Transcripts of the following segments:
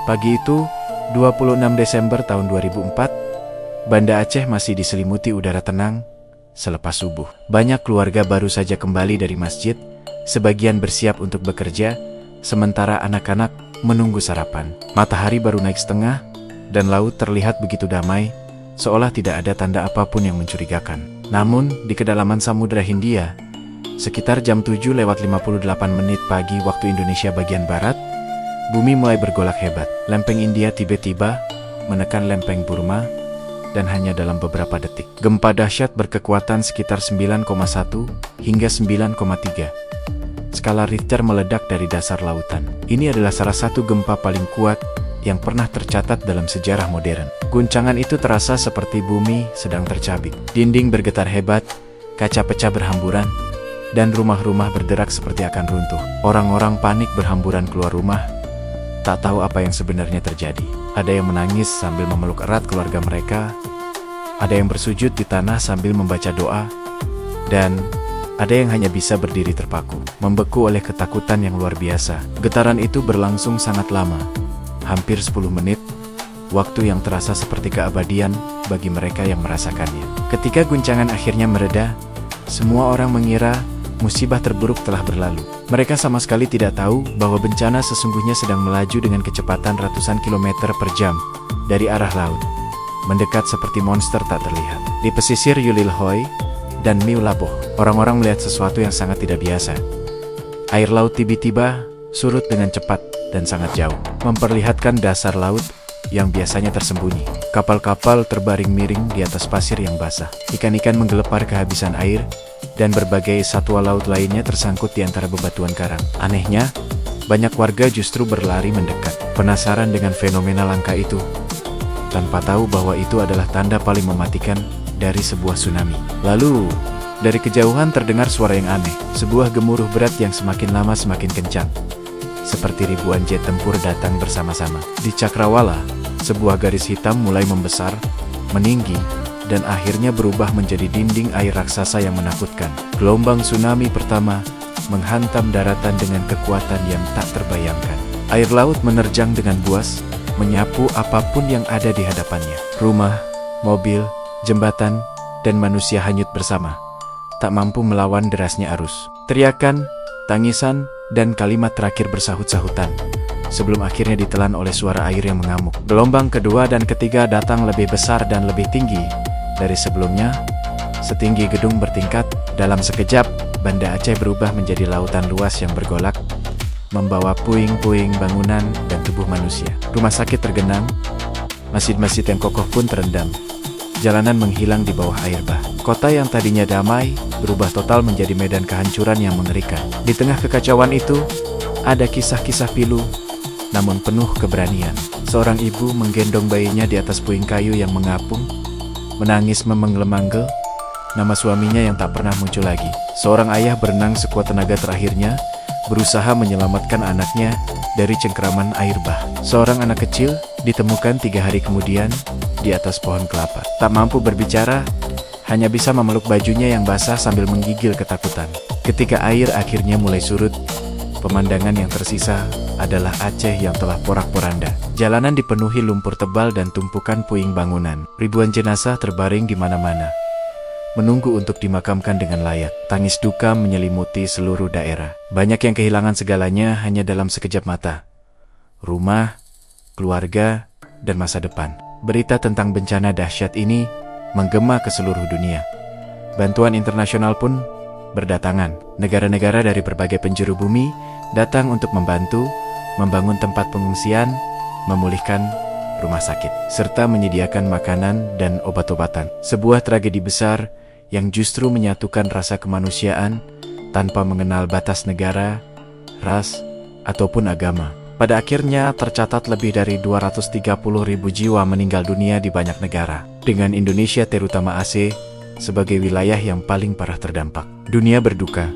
Pagi itu, 26 Desember tahun 2004, Banda Aceh masih diselimuti udara tenang selepas subuh. Banyak keluarga baru saja kembali dari masjid, sebagian bersiap untuk bekerja, sementara anak-anak menunggu sarapan. Matahari baru naik setengah, dan laut terlihat begitu damai, seolah tidak ada tanda apapun yang mencurigakan. Namun, di kedalaman Samudra Hindia, sekitar jam 7:58 pagi waktu Indonesia bagian Barat, bumi mulai bergolak hebat. Lempeng India tiba-tiba menekan lempeng Burma, dan hanya dalam beberapa detik. Gempa dahsyat berkekuatan sekitar 9,1 hingga 9,3. Skala Richter meledak dari dasar lautan. Ini adalah salah satu gempa paling kuat yang pernah tercatat dalam sejarah modern. Guncangan itu terasa seperti bumi sedang tercabik. Dinding bergetar hebat, kaca pecah berhamburan, dan rumah-rumah berderak seperti akan runtuh. Orang-orang panik berhamburan keluar rumah, tak tahu apa yang sebenarnya terjadi. Ada yang menangis sambil memeluk erat keluarga mereka, ada yang bersujud di tanah sambil membaca doa, dan ada yang hanya bisa berdiri terpaku, membeku oleh ketakutan yang luar biasa. Getaran itu berlangsung sangat lama, hampir 10 menit, waktu yang terasa seperti keabadian bagi mereka yang merasakannya. Ketika guncangan akhirnya mereda, semua orang mengira musibah terburuk telah berlalu. Mereka sama sekali tidak tahu bahwa bencana sesungguhnya sedang melaju dengan kecepatan ratusan kilometer per jam dari arah laut, mendekat seperti monster tak terlihat. Di pesisir Yulilhoy dan Miulaboh, orang-orang melihat sesuatu yang sangat tidak biasa. Air laut tiba-tiba surut dengan cepat dan sangat jauh, memperlihatkan dasar laut yang biasanya tersembunyi. Kapal-kapal terbaring miring di atas pasir yang basah. Ikan-ikan menggelepar kehabisan air, dan berbagai satwa laut lainnya tersangkut di antara bebatuan karang. Anehnya, banyak warga justru berlari mendekat, penasaran dengan fenomena langka itu, tanpa tahu bahwa itu adalah tanda paling mematikan dari sebuah tsunami. Lalu, dari kejauhan terdengar suara yang aneh, sebuah gemuruh berat yang semakin lama semakin kencang, seperti ribuan jet tempur datang bersama-sama. Di Cakrawala, sebuah garis hitam mulai membesar, meninggi, dan akhirnya berubah menjadi dinding air raksasa yang menakutkan. Gelombang tsunami pertama menghantam daratan dengan kekuatan yang tak terbayangkan. Air laut menerjang dengan buas, menyapu apapun yang ada di hadapannya. Rumah, mobil, jembatan, dan manusia hanyut bersama, tak mampu melawan derasnya arus. Teriakan, tangisan, dan kalimat terakhir bersahut-sahutan, sebelum akhirnya ditelan oleh suara air yang mengamuk. Gelombang kedua dan ketiga datang lebih besar dan lebih tinggi dari sebelumnya, setinggi gedung bertingkat. Dalam sekejap, Banda Aceh berubah menjadi lautan luas yang bergolak, membawa puing-puing bangunan dan tubuh manusia. Rumah sakit tergenang, masjid-masjid yang kokoh pun terendam. Jalanan menghilang di bawah air bah. Kota yang tadinya damai, berubah total menjadi medan kehancuran yang mengerikan. Di tengah kekacauan itu, ada kisah-kisah pilu, namun penuh keberanian. Seorang ibu menggendong bayinya di atas puing kayu yang mengapung, menangis memanggil-manggil nama suaminya yang tak pernah muncul lagi. Seorang ayah berenang sekuat tenaga terakhirnya, berusaha menyelamatkan anaknya dari cengkeraman air bah. Seorang anak kecil ditemukan 3 hari kemudian di atas pohon kelapa. Tak mampu berbicara, hanya bisa memeluk bajunya yang basah sambil menggigil ketakutan. Ketika air akhirnya mulai surut, pemandangan yang tersisa adalah Aceh yang telah porak-poranda. Jalanan dipenuhi lumpur tebal dan tumpukan puing bangunan. Ribuan jenazah terbaring di mana-mana, menunggu untuk dimakamkan dengan layak. Tangis duka menyelimuti seluruh daerah. Banyak yang kehilangan segalanya hanya dalam sekejap mata. Rumah, keluarga, dan masa depan. Berita tentang bencana dahsyat ini menggema ke seluruh dunia. Bantuan internasional pun berdatangan. Negara-negara dari berbagai penjuru bumi datang untuk membantu, membangun tempat pengungsian, memulihkan rumah sakit, serta menyediakan makanan dan obat-obatan. Sebuah tragedi besar yang justru menyatukan rasa kemanusiaan tanpa mengenal batas negara, ras, ataupun agama. Pada akhirnya tercatat lebih dari 230.000 jiwa meninggal dunia di banyak negara, dengan Indonesia terutama Aceh sebagai wilayah yang paling parah terdampak. Dunia berduka,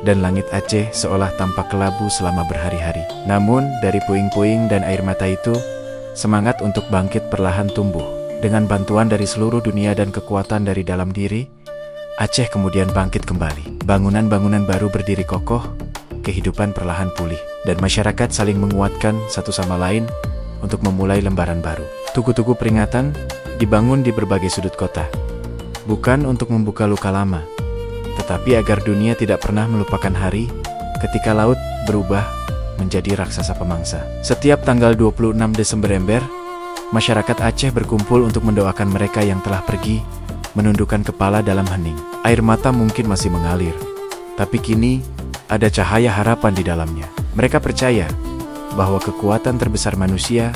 dan langit Aceh seolah tampak kelabu selama berhari-hari. Namun, dari puing-puing dan air mata itu, semangat untuk bangkit perlahan tumbuh. Dengan bantuan dari seluruh dunia dan kekuatan dari dalam diri, Aceh kemudian bangkit kembali. Bangunan-bangunan baru berdiri kokoh, kehidupan perlahan pulih, dan masyarakat saling menguatkan satu sama lain untuk memulai lembaran baru. Tugu-tugu peringatan dibangun di berbagai sudut kota, bukan untuk membuka luka lama, tetapi agar dunia tidak pernah melupakan hari ketika laut berubah menjadi raksasa pemangsa. Setiap tanggal 26 Desember ember, masyarakat Aceh berkumpul untuk mendoakan mereka yang telah pergi, menundukkan kepala dalam hening. Air mata mungkin masih mengalir, tapi kini ada cahaya harapan di dalamnya. Mereka percaya bahwa kekuatan terbesar manusia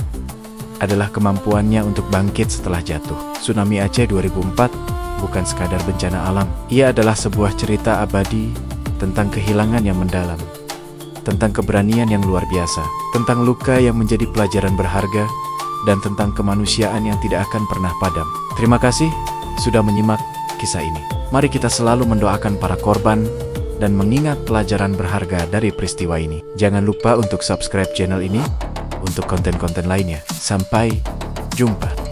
adalah kemampuannya untuk bangkit setelah jatuh. Tsunami Aceh 2004 bukan sekadar bencana alam. Ia adalah sebuah cerita abadi tentang kehilangan yang mendalam, tentang keberanian yang luar biasa, tentang luka yang menjadi pelajaran berharga, dan tentang kemanusiaan yang tidak akan pernah padam. Terima kasih sudah menyimak kisah ini. Mari kita selalu mendoakan para korban dan mengingat pelajaran berharga dari peristiwa ini. Jangan lupa untuk subscribe channel ini untuk konten-konten lainnya. Sampai jumpa.